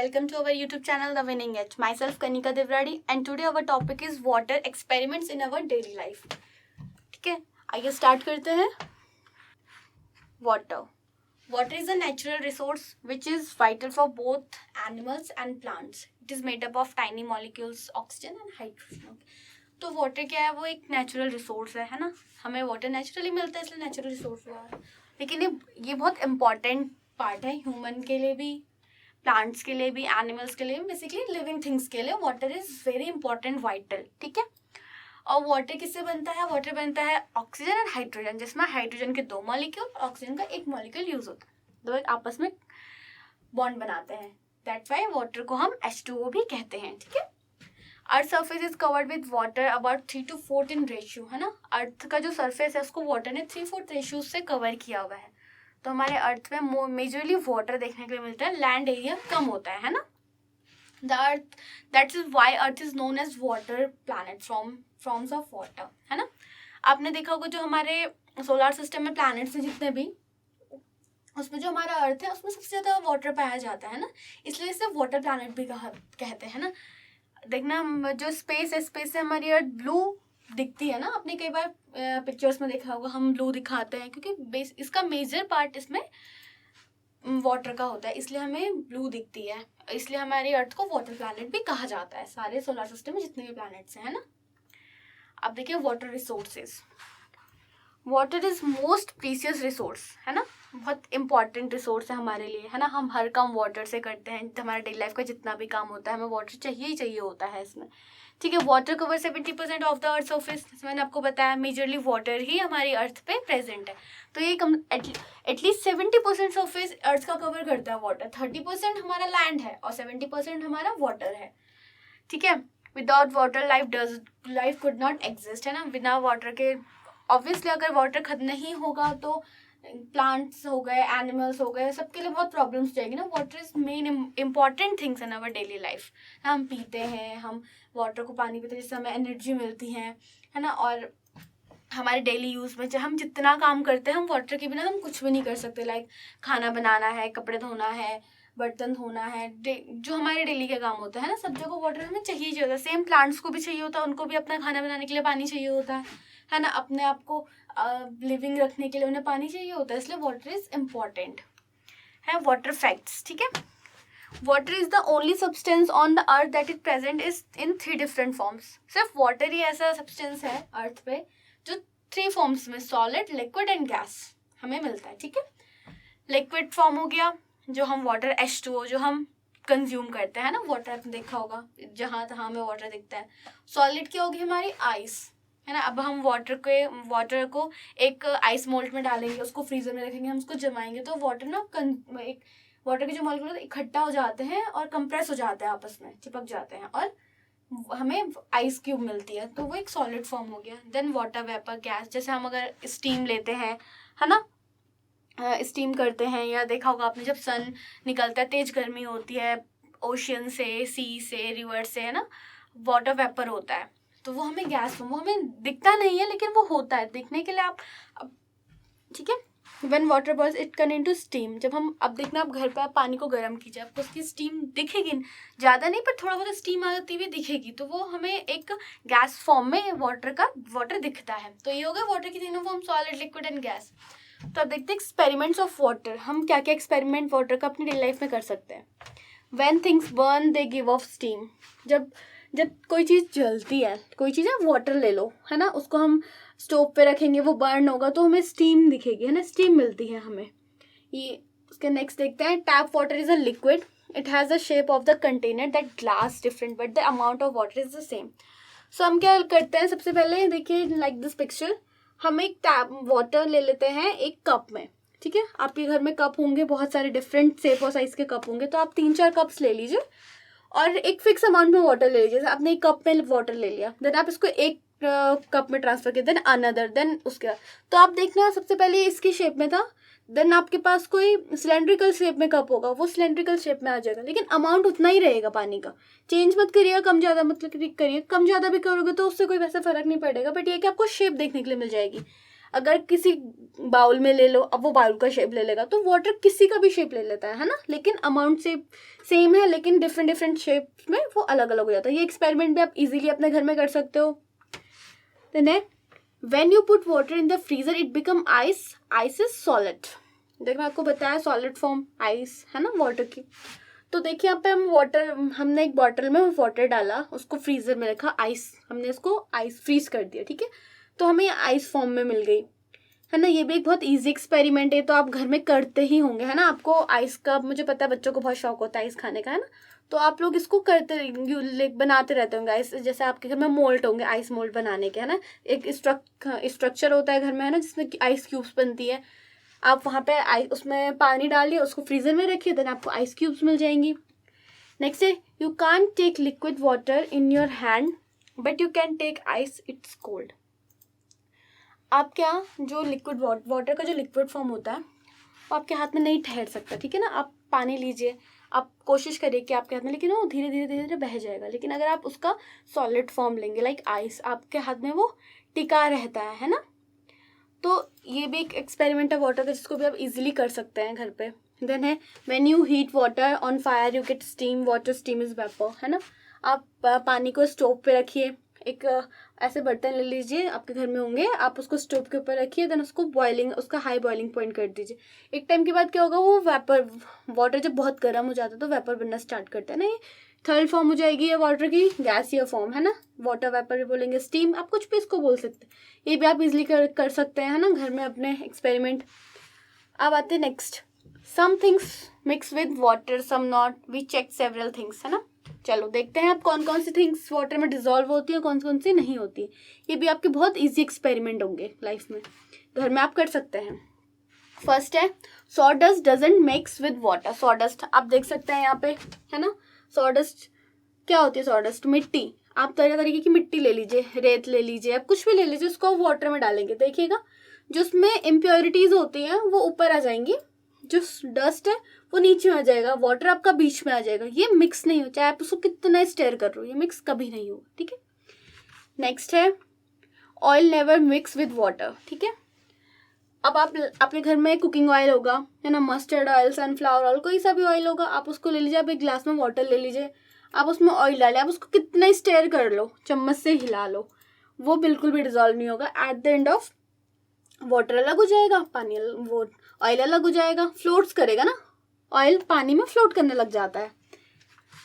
welcome to our YouTube channel The Winning Edge. Myself Kanika Devradi and today our topic is water experiments in our daily life. ठीक है, आइए start करते हैं. Water. Water is a natural resource which is vital for both animals and plants. It is made up of tiny molecules, oxygen and hydrogen. तो water क्या है, वो एक नेचुरल रिसोर्स है ना. हमें वाटर नेचुरली मिलता है इसलिए नेचुरल रिसोर्स हुआ है. लेकिन ये बहुत इम्पॉर्टेंट पार्ट है ह्यूमन के लिए भी, प्लांट्स के लिए भी, एनिमल्स के लिए भी, बेसिकली लिविंग थिंग्स के लिए water is very important, vital. ठीक है. और वाटर किससे बनता है? वाटर बनता है ऑक्सीजन और हाइड्रोजन, जिसमें हाइड्रोजन के 2 मॉलिक्यूल, ऑक्सीजन का 1 मॉलिक्यूल यूज होता है. दो आपस में बॉन्ड बनाते हैं. दैट्स व्हाई वाटर को हम H2O भी कहते हैं. ठीक है. Earth surface is covered with water about 3 to 4 in ratio, है ना. अर्थ का जो सरफेस है उसको वाटर ने 3/4 रेशियो से कवर किया हुआ है. तो हमारे अर्थ में मेजरली वाटर देखने के लिए मिलता है, लैंड एरिया कम होता है ना. The earth, that is why earth is known as water planet, forms of water, है ना. आपने देखा होगा जो हमारे सोलर सिस्टम में प्लैनेट्स हैं जितने भी, उसमें जो हमारा अर्थ है उसमें सबसे ज़्यादा वाटर पाया जाता है ना, इसलिए इसे वाटर प्लैनेट भी कहते हैं ना. देखना जो स्पेस है, स्पेस से हमारी अर्थ ब्लू दिखती है ना. आपने कई बार पिक्चर्स में देखा होगा हम ब्लू दिखाते हैं क्योंकि इसका मेजर पार्ट इसमें वाटर का होता है, इसलिए हमें ब्लू दिखती है. इसलिए हमारी अर्थ को वाटर प्लैनेट भी कहा जाता है, सारे सोलर सिस्टम में जितने भी प्लैनेट्स हैं, है ना. अब देखिए water resources. Water is most precious resource, है ना. बहुत इंपॉर्टेंट रिसोर्स है हमारे लिए, है ना. हम हर काम वाटर से करते हैं. हमारे डेली लाइफ का जितना भी काम होता है हमें वाटर चाहिए ही चाहिए होता है इसमें. ठीक है. Water cover 70% of the earth surface. मैंने आपको बताया मेजरली वाटर ही हमारी अर्थ पे प्रेजेंट है. तो ये एटलीस्ट 70% सरफेस अर्थ का कवर करता है वाटर. 30% हमारा लैंड है और 70% हमारा वाटर है. ठीक है. Without water life could not exist, है ना. बिना वाटर के ऑब्वियसली अगर वाटर खत्म नहीं होगा तो प्लांट्स हो गए, एनिमल्स हो गए, सबके लिए बहुत प्रॉब्लम्स जाएगी ना. Water is main important things in our daily life. हम पीते हैं, हम वाटर को पानी पीते हैं जिससे हमें एनर्जी मिलती है ना. और हमारे डेली यूज़ में चाहे हम जितना काम करते हैं, हम वाटर के बिना हम कुछ भी नहीं कर सकते. लाइक खाना बनाना है, कपड़े धोना है, बर्तन धोना है, जो हमारे डेली के काम होते हैं ना, सब जगह वाटर हमें चाहिए होता है. सेम प्लांट्स को भी चाहिए होता है, उनको भी अपना खाना बनाने के लिए पानी चाहिए होता है ना. अपने आप को लिविंग रखने के लिए उन्हें पानी चाहिए होता है, इसलिए वाटर इज इम्पॉर्टेंट है. Water facts. ठीक है. Water is the only substance on the earth that is present is in 3 different forms. सिर्फ वाटर ही ऐसा सब्सटेंस है अर्थ पे जो 3 फॉर्म्स में, सॉलिड, लिक्विड एंड गैस, हमें मिलता है. ठीक है. लिक्विड फॉर्म हो गया जो हम वाटर H2O जो हम कंज्यूम करते हैं ना. वाटर आपने देखा होगा जहाँ तहाँ हमें वाटर दिखता है. सॉलिड क्या होगी? हमारी आइस, है ना. अब हम वाटर को एक आइस मोल्ड में डालेंगे, उसको फ्रीजर में रखेंगे, हम उसको जमाएंगे तो वाटर ना एक वाटर के जो मॉलिक्यूल इकट्ठा हो जाते हैं और कंप्रेस हो जाते हैं, आपस में चिपक जाते हैं और हमें आइस क्यूब मिलती है. तो वो एक सॉलिड फॉर्म हो गया. देन वाटर वेपर गैस, जैसे हम अगर स्टीम लेते हैं, है ना, स्टीम करते हैं, या देखा होगा आपने जब सन निकलता है, तेज गर्मी होती है ओशियन से, सी से, रिवर से, है ना, वाटर वेपर होता है. तो वो हमें गैस फॉर्म, वो हमें दिखता नहीं है लेकिन वो होता है दिखने के लिए. आप ठीक है. When water boils it turn into steam. जब हम, अब देखना आप घर पे आप पानी को गर्म कीजिए, आपको उसकी स्टीम दिखेगी, ज़्यादा नहीं पर थोड़ा बहुत स्टीम आती हुई दिखेगी. तो वो हमें एक गैस फॉर्म में वाटर दिखता है. तो ये हो गया वाटर की 3 form, solid, liquid and gas. तो अब देखते हैं एक्सपेरिमेंट्स ऑफ वाटर. हम क्या क्या एक्सपेरिमेंट वाटर का अपनी डेली लाइफ में कर सकते हैं. When things burn they give of steam. जब कोई चीज़ जलती है, कोई चीज़ है, वाटर ले लो, है ना, उसको हम स्टोव पे रखेंगे, वो बर्न होगा तो हमें स्टीम दिखेगी, है ना, स्टीम मिलती है हमें. ये उसके नेक्स्ट देखते हैं. Tap water is a liquid. It has the shape of the container that glass different but the amount of water is the same. So हम क्या करते हैं, सबसे पहले देखिए लाइक दिस पिक्चर, हम एक टैप वाटर ले लेते हैं एक कप में. ठीक है. आपके घर में कप होंगे, बहुत सारे डिफरेंट शेप और साइज़ के कप होंगे, तो आप 3-4 कप्स ले लीजिए और एक फिक्स अमाउंट में वाटर ले लीजिए. आपने एक कप में वाटर ले लिया, देन आप इसको एक कप में ट्रांसफर किया, देन अनदर, देन उसके बाद. तो आप देखना सबसे पहले इसकी शेप में था, देन आपके पास कोई सिलेंड्रिकल शेप में कप होगा, वो सिलेंड्रिकल शेप में आ जाएगा, लेकिन अमाउंट उतना ही रहेगा पानी का. चेंज मत करिएगा, कम ज़्यादा मतलब करिए. कम ज़्यादा भी करोगे तो उससे कोई वैसा फ़र्क नहीं पड़ेगा, बट ये कि आपको शेप देखने के लिए मिल जाएगी. अगर किसी बाउल में ले लो, अब वो बाउल का शेप ले लेगा, तो वाटर किसी का भी शेप ले लेता है ना, लेकिन अमाउंट से सेम है, लेकिन डिफरेंट डिफरेंट शेप में वो अलग अलग हो जाता है। ये एक्सपेरिमेंट भी आप इजीली अपने घर में कर सकते हो। देन है when you put water in the freezer it become ice, ice is solid. देखो मैं आपको बताया सॉलिड फॉर्म आइस है ना वाटर की। तो देखिए यहाँ पे हमने एक बॉटल में वाटर डाला, उसको फ्रीजर में रखा, आइस, हमने इसको आइस फ्रीज कर दिया, ठीक है, तो हमें ये आइस फॉर्म में मिल गई है ना। ये भी एक बहुत इजी एक्सपेरिमेंट है, तो आप घर में करते ही होंगे है ना। आपको आइस का, मुझे पता है बच्चों को बहुत शौक होता है आइस खाने का है ना, तो आप लोग इसको करते बनाते रहते होंगे आइस। जैसे आपके घर में मोल्ड होंगे आइस मोल्ड बनाने के है ना, एक स्ट्रक्चर होता है घर में है ना, जिसमें आइस क्यूब्स बनती है। आप वहाँ पे उसमें पानी डालिए, उसको फ्रीजर में रखिए, देन आपको आइस क्यूब्स मिल जाएंगी। नेक्स्ट है you can take liquid water in your hand but you can take ice, it's cold. आप क्या, जो लिक्विड वाटर का जो लिक्विड फॉर्म होता है वो आपके हाथ में नहीं ठहर सकता, ठीक है ना। आप पानी लीजिए, आप कोशिश करिए कि आपके हाथ में, लेकिन वो धीरे धीरे धीरे धीरे बह जाएगा। लेकिन अगर आप उसका सॉलिड फॉर्म लेंगे लाइक आइस, आपके हाथ में वो टिका रहता है ना। तो ये भी एक एक्सपेरिमेंट है वाटर का, जिसको भी आप इजीली कर सकते हैं घर पे। देन है when you heat water on fire you get steam, water steam is vapour है ना। आप पानी को स्टोव पे रखिए, एक ऐसे बर्तन ले लीजिए, आपके घर में होंगे, आप उसको स्टोव के ऊपर रखिए, देन उसको बॉइलिंग, उसका हाई बॉइलिंग पॉइंट कर दीजिए। एक टाइम के बाद क्या होगा, वो वेपर, वाटर जब बहुत गर्म हो जाता है तो वेपर बनना स्टार्ट करता है ना, ये थर्ड फॉर्म हो जाएगी ये वाटर की, गैसियर फॉर्म है ना, वाटर वेपर भी बोलेंगे, स्टीम, आप कुछ भी इसको बोल सकते हैं। ये भी आप इजिली कर सकते हैं है ना घर में अपने एक्सपेरिमेंट। अब आते हैं next, some things mix with water some not, we check several things है ना। चलो देखते हैं आप कौन कौन सी थिंग्स वाटर में डिजोल्व होती है, कौन कौन सी नहीं होती। ये भी आपके बहुत इजी एक्सपेरिमेंट होंगे लाइफ में, घर में आप कर सकते हैं। फर्स्ट है sawdust doesn't mix with water. Sawdust आप देख सकते हैं यहाँ पे है ना। सॉडस्ट क्या होती है, सॉडस्ट मिट्टी। आप तरह तरीके की मिट्टी ले लीजिए, रेत ले लीजिए, आप कुछ भी ले लीजिए, उसको वाटर में डालेंगे, देखिएगा जो उसमें इम्प्योरिटीज होती हैं वो ऊपर आ जाएंगी, जो डस्ट है वो नीचे में आ जाएगा, वाटर आपका बीच में आ जाएगा। ये मिक्स नहीं हो, चाहे आप उसको कितना स्टेयर कर रहे हो, ये मिक्स कभी नहीं होगा, ठीक है। नेक्स्ट है oil never mix with water, ठीक है। अब आप आपके घर में कुकिंग ऑयल होगा है ना, मस्टर्ड ऑयल, सनफ्लावर ऑयल, कोई सा भी ऑयल होगा, आप उसको ले लीजिए, आप एक ग्लास में वाटर ले लीजिए, आप उसमें ऑयल डालें, आप उसको कितना स्टेयर कर लो, चम्मच से हिला लो, वो बिल्कुल भी डिजोल्व नहीं होगा। At the end of water अलग हो जाएगा, पानी वो ऑयल अलग हो जाएगा, फ्लोट्स करेगा ना, ऑयल पानी में फ्लोट करने लग जाता है।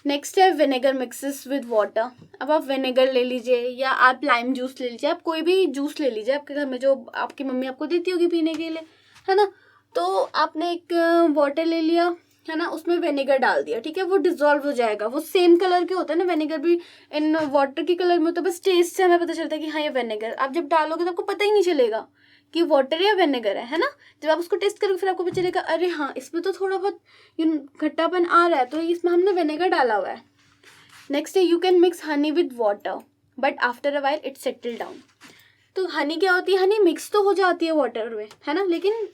नेक्स्ट है विनेगर मिक्सेस विद वाटर। अब आप विनेगर ले लीजिए या आप लाइम जूस ले लीजिए, आप कोई भी जूस ले लीजिए आपके घर में जो आपकी मम्मी आपको देती होगी पीने के लिए है ना। तो आपने एक वाटर ले लिया है ना, उसमें विनेगर डाल दिया, ठीक है, वो डिजोल्व हो जाएगा। वो सेम कलर के होता है ना, विनेगर भी इन वाटर की कलर में होता है, बस टेस्ट से हमें पता चलता है कि हाँ ये विनेगर। आप जब डालोगे तो आपको पता ही नहीं चलेगा कि वाटर या विनेगर है ना। जब आप उसको टेस्ट करोगे फिर आपको पता चलेगा अरे हाँ इसमें तो थोड़ा बहुत खट्टापन आ रहा है, तो इसमें हमने विनेगर डाला हुआ है। नेक्स्ट है you can mix Honey with water but after a while it settle down. तो हनी क्या होती है, हनी मिक्स तो हो जाती है वाटर में है ना, लेकिन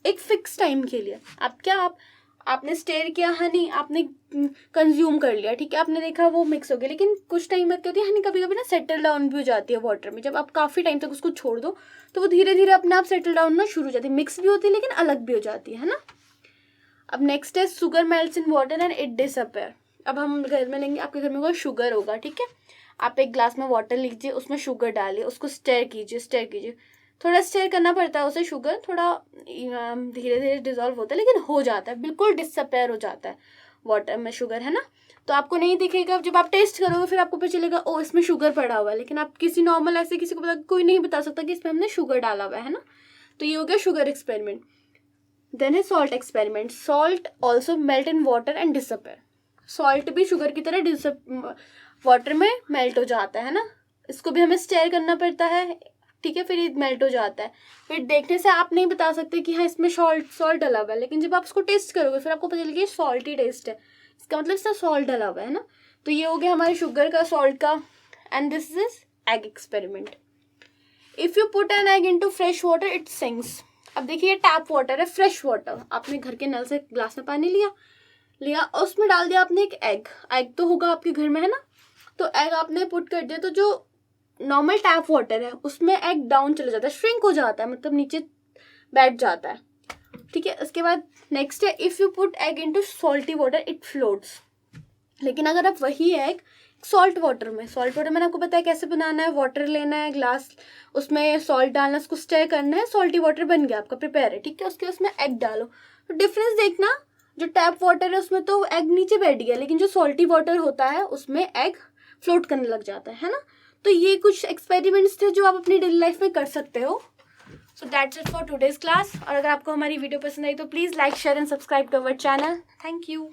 एक फिक्स टाइम के लिए। आपने स्टेयर किया हनी, आपने कंज्यूम कर लिया, ठीक है, आपने देखा वो मिक्स हो गया, लेकिन कुछ टाइम बाद क्या होती है, हनी कभी कभी ना सेटल डाउन भी हो जाती है वाटर में। जब आप काफ़ी टाइम तक उसको छोड़ दो तो वो धीरे धीरे अपने आप सेटल डाउन ना शुरू हो जाती है, मिक्स भी होती है लेकिन अलग भी हो जाती है ना। अब नेक्स्ट है sugar melts in water and it disappear. अब हम घर में लेंगे, आपके घर में कोई शुगर होगा, ठीक है, आप एक ग्लास में वाटर लीजिए, उसमें शुगर डालिए, उसको स्टेयर कीजिए, थोड़ा स्टेयर करना पड़ता है उसे, शुगर थोड़ा धीरे धीरे डिजोल्व होता है, लेकिन हो जाता है, बिल्कुल डिसअपेयर हो जाता है वाटर में शुगर है ना। तो आपको नहीं दिखेगा, जब आप टेस्ट करोगे फिर आपको पता चलेगा ओ इसमें शुगर पड़ा हुआ है, लेकिन आप किसी नॉर्मल ऐसे किसी को कोई नहीं बता सकता कि इसमें हमने शुगर डाला हुआ है ना। तो ये हो गया शुगर एक्सपेरिमेंट। देन है salt experiment. Salt also melt in water and disappear. Salt भी शुगर की तरह वाटर में मेल्ट हो जाता है ना, इसको भी हमें स्टेयर करना पड़ता है, ठीक है, फिर ये मेल्ट हो जाता है। फिर देखने से आप नहीं बता सकते कि हाँ इसमें सॉल्ट डला हुआ है, लेकिन जब आप उसको टेस्ट करोगे फिर आपको पता चलेगा सॉल्टी टेस्ट है, इसका मतलब इसमें सॉल्ट डला हुआ है ना। तो ये हो गया हमारे शुगर का, सॉल्ट का। And this is egg experiment. If you put an egg into fresh water it sinks. अब देखिए ये टैप वाटर है, फ्रेश वाटर, आपने घर के नल से ग्लास में पानी लिया और उसमें डाल दिया आपने एक एग तो होगा आपके घर में है ना। तो एग आपने पुट कर दिया, तो जो नॉर्मल टैप वाटर है उसमें एग डाउन चला जाता है, श्रिंक हो जाता है, मतलब नीचे बैठ जाता है, ठीक है। उसके बाद नेक्स्ट है if you put egg into salty water it floats. लेकिन अगर आप वही एग सॉल्ट वाटर मैंने आपको बताया कैसे बनाना है, वाटर लेना है ग्लास, उसमें सॉल्ट डालना, उसको स्टर करना है, सॉल्टी वाटर बन गया आपका, प्रिपेयर है, ठीक है। उसके उसमें एग डालो, तो डिफरेंस देखना, जो टैप वाटर है उसमें तो एग नीचे बैठ गया, लेकिन जो सॉल्टी वाटर होता है उसमें एग फ्लोट करने लग जाता है ना। तो ये कुछ एक्सपेरिमेंट्स थे जो आप अपनी डेली लाइफ में कर सकते हो। So that's it for today's class. और अगर आपको हमारी वीडियो पसंद आई तो please like share and subscribe to our channel. Thank you.